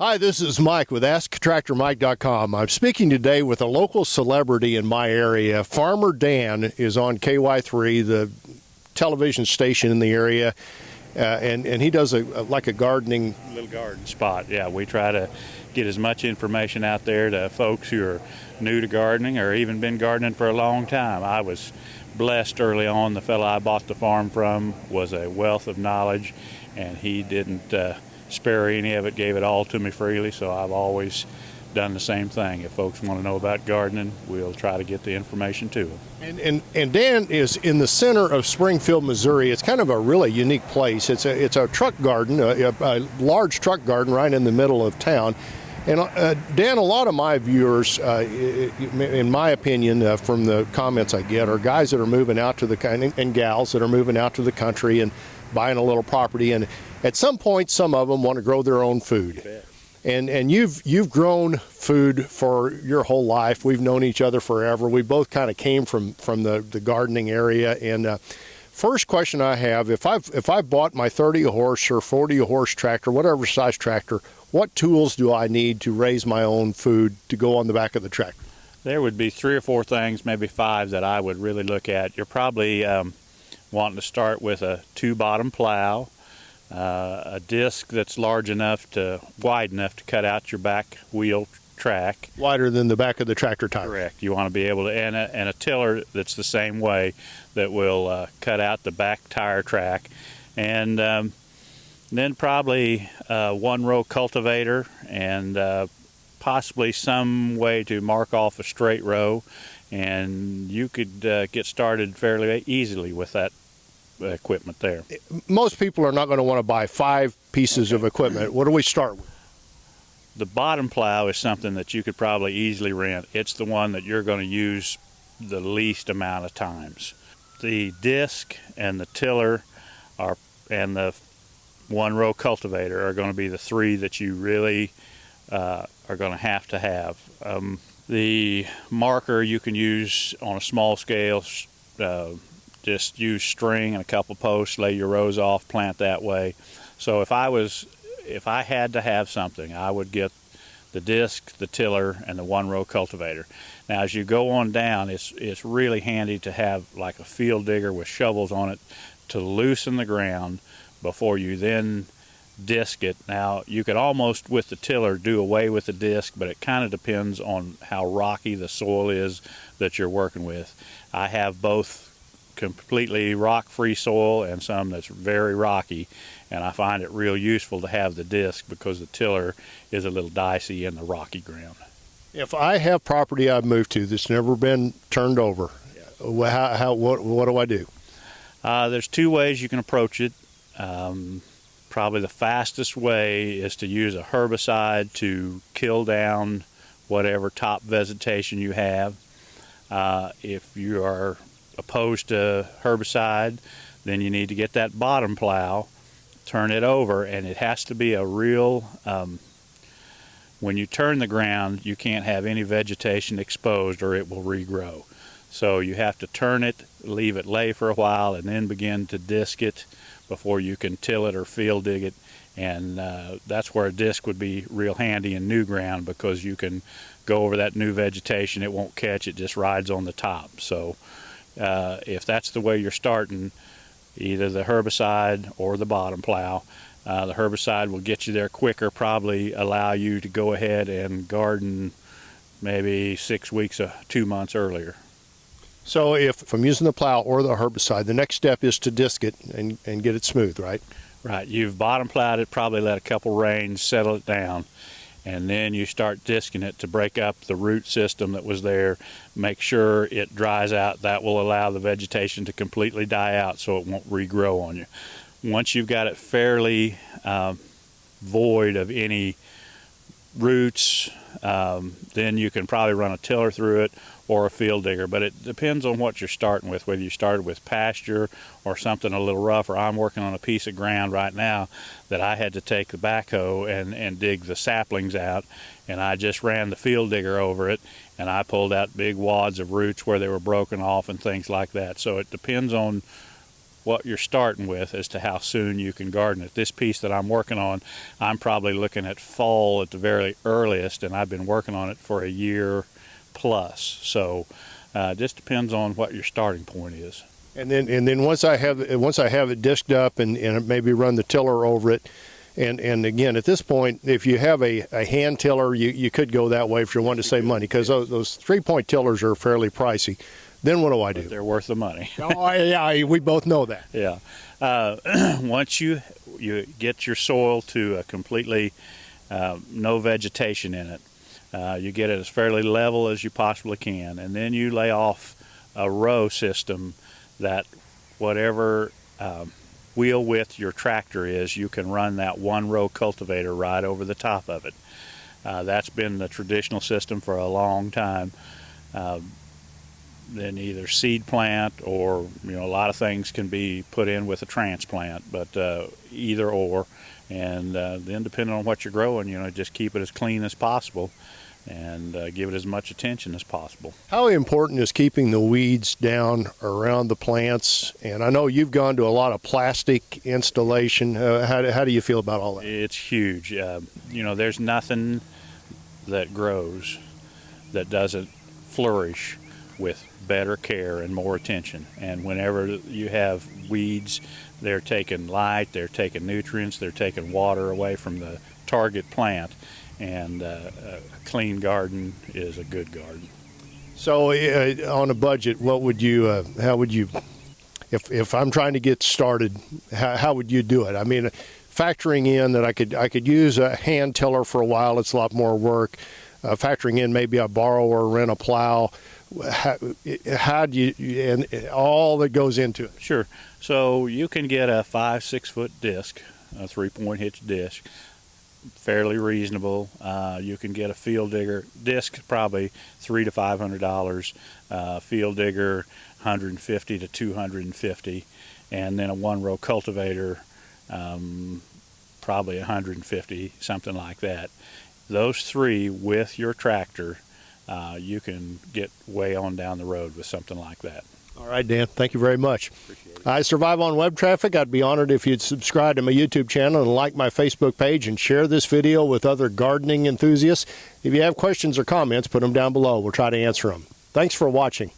Hi, this is Mike with AskTractorMike.com. I'm speaking today with a local celebrity in my area. Farmer Dan is on KY3, the television station in the area, and he does like a gardening little garden spot. Yeah, we try to get as much information out there to folks who are new to gardening or even been gardening for a long time. I was blessed early on. The fellow I bought the farm from was a wealth of knowledge, and he didn't spare any of it, gave it all to me freely, so I've always done the same thing. If folks want to know about gardening, we'll try to get the information to them. And Dan is in the center of Springfield, Missouri. It's kind of a really unique place. It's a truck garden, a large truck garden right in the middle of town. And Dan, a lot of my viewers, in my opinion, from the comments I get, are guys that are moving out to the and gals that are moving out to the country and buying a little property, and at some point, some of them want to grow their own food. And you've grown food for your whole life. We've known each other forever. We both kind of came from the gardening area. And first question I have: if I bought my 30 horse or 40 horse tractor, whatever size tractor, what tools do I need to raise my own food to go on the back of the tractor? There would be 3 or 4 things, maybe 5, that I would really look at. You're probably wanting to start with a 2-bottom plow, a disc that's wide enough to cut out your back wheel track. Wider than the back of the tractor tire. Correct. You want to be able to, and a tiller that's the same way, that will cut out the back tire track. And then probably a 1-row cultivator, and possibly some way to mark off a straight row. And you could get started fairly easily with that equipment there. Most people are not going to want to buy 5 pieces of equipment. What do we start with? The bottom plow is something that you could probably easily rent. It's the one that you're going to use the least amount of times. The disc and the tiller and the 1-row cultivator are going to be the 3 that you really are going to have. The marker you can use on a small scale. Just use string and a couple posts, lay your rows off, plant that way. So if I had to have something, I would get the disc, the tiller, and the 1-row cultivator. Now, as you go on down, it's really handy to have like a field digger with shovels on it to loosen the ground before you then disc it. Now, you could almost, with the tiller, do away with the disc, but it kind of depends on how rocky the soil is that you're working with. I have both completely rock-free soil and some that's very rocky, and I find it real useful to have the disc because the tiller is a little dicey in the rocky ground. If I have property I've moved to that's never been turned over, what do I do? There's 2 ways you can approach it. Probably the fastest way is to use a herbicide to kill down whatever top vegetation you have. If you are opposed to herbicide, then you need to get that bottom plow, turn it over, and it has to be a real, when you turn the ground, you can't have any vegetation exposed or it will regrow. So you have to turn it, leave it lay for a while, and then begin to disc it before you can till it or field dig it. And that's where a disc would be real handy in new ground, because you can go over that new vegetation, it won't catch, it just rides on the top. So if that's the way you're starting, either the herbicide or the bottom plow. The herbicide will get you there quicker, probably allow you to go ahead and garden maybe 6 weeks or 2 months earlier. So if I'm using the plow or the herbicide, the next step is to disc it and get it smooth, right? Right. You've bottom plowed it, probably let a couple rains settle it down, and then you start disking it to break up the root system that was there. Make sure it dries out. That will allow the vegetation to completely die out so it won't regrow on you. Once you've got it fairly void of any roots, then you can probably run a tiller through it or a field digger, but it depends on what you're starting with, whether you started with pasture or something a little rougher. I'm working on a piece of ground right now that I had to take the backhoe and dig the saplings out, and I just ran the field digger over it, and I pulled out big wads of roots where they were broken off and things like that. So it depends on what you're starting with as to how soon you can garden it. This piece that I'm working on, I'm probably looking at fall at the very earliest, and I've been working on it for a year plus. So it just depends on what your starting point is. And then once I have it disked up and maybe run the tiller over it, and again at this point, if you have a hand tiller, you could go that way if you want to save money, because those 3-point tillers are fairly pricey. Then what do I do? But they're worth the money. Oh yeah, we both know that. Yeah. Once you get your soil to a completely no vegetation in it, you get it as fairly level as you possibly can, and then you lay off a row system that whatever wheel width your tractor is, you can run that 1-row cultivator right over the top of it. That's been the traditional system for a long time. Then either seed plant or, a lot of things can be put in with a transplant, but either or. And then depending on what you're growing, just keep it as clean as possible and give it as much attention as possible. How important is keeping the weeds down around the plants? And I know you've gone to a lot of plastic installation. How do you feel about all that? It's huge. There's nothing that grows that doesn't flourish with better care and more attention. And whenever you have weeds, they're taking light, they're taking nutrients, they're taking water away from the target plant. And a clean garden is a good garden. So on a budget, how would you, if I'm trying to get started, how would you do it? I mean, factoring in that I could use a hand tiller for a while, it's a lot more work. Factoring in maybe I borrow or rent a plow, how do you, and all that goes into it? Sure. So you can get a 5-6 foot disc, a 3-point hitch disc, fairly reasonable. You can get a field digger disc, probably $300 to $500. Field digger, $150 to $250, and then a 1-row cultivator, probably $150, something like that. Those three with your tractor, you can get way on down the road with something like that. All right, Dan, thank you very much. Appreciate it. I survive on web traffic. I'd be honored if you'd subscribe to my YouTube channel and like my Facebook page and share this video with other gardening enthusiasts. If you have questions or comments, put them down below. We'll try to answer them. Thanks for watching.